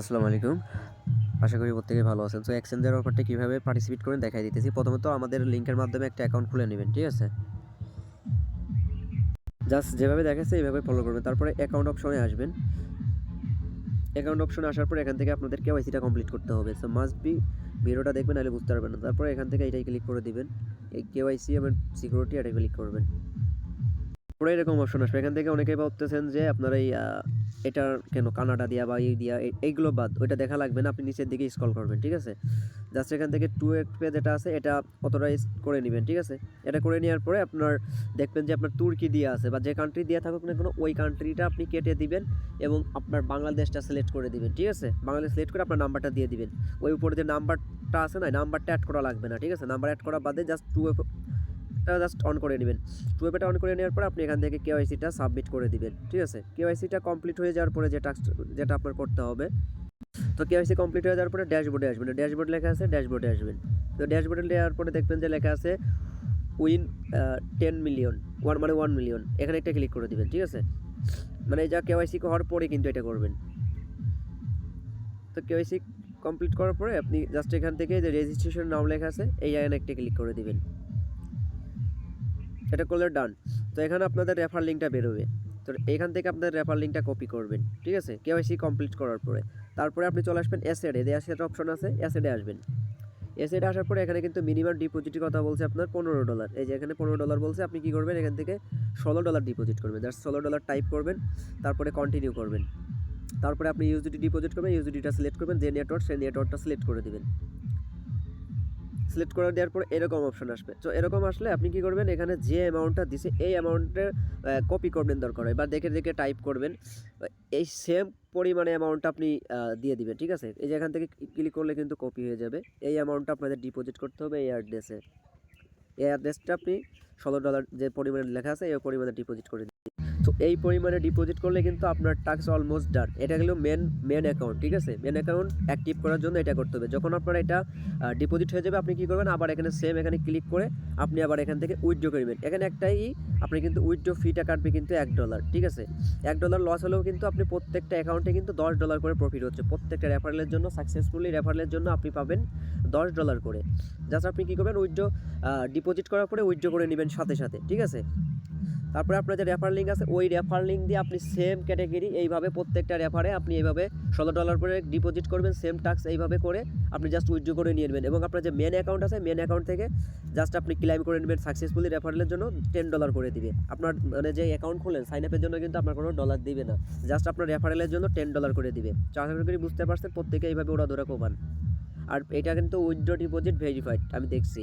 আসসালামু আলাইকুম। আশা করি প্রত্যেকেই ভালো আছেন। সো এক্সচেঞ্জের অফারটা কিভাবে পার্টিসিপেট করেন দেখাই দিতেছি। প্রথমত আমাদের লিংকের মাধ্যমে একটা অ্যাকাউন্ট খুলে নেবেন, ঠিক আছে? জাস্ট যেভাবে দেখাচ্ছে এইভাবে ফলো করবেন। তারপরে অ্যাকাউন্ট অপশনে আসবেন। অ্যাকাউন্ট অপশনে আসার পর এখান থেকে আপনাদের কেওয়াইসিটা কমপ্লিট করতে হবে। সো মাস্ট বি ভিডিওটা দেখবেন নাহলে বুঝতে পারবেন না। তারপরে এখান থেকে এটাই ক্লিক করে দিবেন। এই কেওয়াইসি এবং সিকিউরিটি এটা ক্লিক করবেন। পরে এরকম অপশন আসবে। এখান থেকে অনেকেই ভাবতেছেন যে আপনার এই এটার কেন কানাডা দিয়া বা এই দিয়া এইগুলো বাদ ওইটা দেখা লাগবে না, আপনি নিচের দিকে স্ক্রল করবেন, ঠিক আছে? জাস্ট এখান থেকে টু পে যেটা আছে এটা অথরাইজ করে নেবেন, ঠিক আছে? এটা করে নেওয়ার পরে আপনার দেখবেন যে আপনার তুর্কি দিয়ে আছে বা যে কান্ট্রি দিয়ে থাকুক না কোনো ওই কান্ট্রিটা আপনি কেটে দিবেন এবং আপনার বাংলাদেশটা সিলেক্ট করে দিবেন, ঠিক আছে? বাংলাদেশ সিলেক্ট করে আপনার নাম্বারটা দিয়ে দিবেন। ওই উপরে যে নাম্বারটা আছে না, নাম্বারটা অ্যাড করা লাগবে না, ঠিক আছে? নাম্বার অ্যাড করা বাদে জাস্ট এটা জাস্ট অন করে নেবেন। টু এপটা অন করে নেওয়ার পর আপনি এখান থেকে কেওয়াইসিটা সাবমিট করে দিবেন, ঠিক আছে? কেওয়াইসিটা কমপ্লিট হয়ে যাওয়ার পরে যেটা আপনার করতে হবে, তো কেওয়াইসি কমপ্লিট হয়ে যাওয়ার পরে ড্যাশবোর্ডে আসবেন। ড্যাশবোর্ড লেখা আছে, ড্যাশবোর্ডে আসবেন। তো ড্যাশবোর্ডে যাওয়ার পরে দেখবেন যে লেখা আছে উইন 10 মিলিয়ন, মানে 1 মিলিয়ন। এখানে একটা ক্লিক করে দিবেন, ঠিক আছে? মানে যা কেওয়াইসি হওয়ার পরে কিন্তু এটা করবেন। তো কেওয়াইসি কমপ্লিট করার পরে আপনি জাস্ট এখান থেকে যে রেজিস্ট্রেশন নাম লেখা আছে এই আইকনে একটা ক্লিক করে দিবেন। এটা করলে ডান। তো এখানে আপনাদের রেফার লিঙ্কটা বেরোবে। তো এখান থেকে আপনাদের রেফার লিঙ্কটা কপি করবেন, ঠিক আছে? কেওয়াইসি কমপ্লিট করার পরে তারপরে আপনি চলে আসবেন অ্যাসেটে। অ্যাসেট অপশন আছে, অ্যাসেটে আসবেন। অ্যাসেটে আসার পরে এখানে কিন্তু মিনিমাম ডিপোজিটের কথা বলছে আপনার $15। এই যে এখানে $15 বলছে, আপনি কি করবেন এখান থেকে $16 ডিপোজিট করবেন। জাস্ট $16 টাইপ করবেন, তারপরে কন্টিনিউ করবেন। তারপরে আপনি ইউএসডি ডিপোজিট করবেন, ইউএসডিটা সিলেক্ট করবেন, যে নেটওয়ার্ক সেই নেটওয়ার্কটা সিলেক্ট করে দিবেন। সিলেক্ট করে দেওয়ার পর এরকম অপশন আসবে। তো এরকম আসলে আপনি কি করবেন, এখানে যে অ্যামাউন্টটা দিছে এই অ্যামাউন্টের কপি করবেন দরকার হয় বা দেখে দেখে টাইপ করবেন। এই সেম পরিমাণে অ্যামাউন্টটা আপনি দিয়ে দিবেন, ঠিক আছে? এই যে এখান থেকে ক্লিক করলে কিন্তু কপি হয়ে যাবে। এই অ্যামাউন্টটা আপনাদের ডিপোজিট করতে হবে এই অ্যাড্রেসে। এই অ্যাড্রেসটা আপনি $16 যে পরিমাণে লেখা আছে এই পরিমাণে ডিপোজিট করে দিন। তো এই পরিমাণে ডিপোজিট করলে কিন্তু আপনার টাস্ক অলমোস্ট ডান। এটা হলো মেন অ্যাকাউন্ট, ঠিক আছে? মেন অ্যাকাউন্ট অ্যাক্টিভ করার জন্য এটা করতে হবে। যখন আপনার এটা ডিপোজিট হয়ে যাবে আপনি কী করবেন, আবার এখানে সেম এখানে ক্লিক করে আপনি আবার এখান থেকে উইথড্র করবেন। এখানে একটাই আপনি কিন্তু উইথড্র ফিটা কাটবে কিন্তু $1, ঠিক আছে? $1 লস হলেও কিন্তু আপনি প্রত্যেকটা অ্যাকাউন্টে কিন্তু $10 করে প্রফিট হচ্ছে। প্রত্যেকটা রেফারেলের জন্য সাকসেসফুলি রেফারেলের জন্য আপনি পাবেন $10 করে। জাস্ট আপনি কী করবেন, উইথড্র ডিপোজিট করার পরে উইথড্র করে নেবেন সাথে সাথে, ঠিক আছে? তারপরে আপনার যে রেফার লিঙ্ক আছে ওই রেফার লিঙ্ক দিয়ে আপনি সেম ক্যাটাগরি এইভাবে প্রত্যেকটা রেফারে আপনি এইভাবে $16 করে ডিপোজিট করবেন, সেম টাস্ক এইভাবে করে আপনি জাস্ট উইথড্র করে নিয়ে নেবেন এবং আপনার যে মেন অ্যাকাউন্ট আছে মেন অ্যাকাউন্ট থেকে জাস্ট আপনি ক্লেম করে নেবেন সাকসেসফুলি। রেফারেলের জন্য $10 করে দিবে। আপনার মানে যে অ্যাকাউন্ট খোলেন সাইন আপের জন্য কিন্তু আপনার কোনো ডলার দিবে না, জাস্ট আপনার রেফারেলের জন্য $10 করে দিবে। আশা করি বুঝতে পারছেন, প্রত্যেকে এইভাবে ওরা ধরে কোপান। আর এটা কিন্তু উইথড্র ডিপোজিট ভেরিফাইড, আমি দেখছি।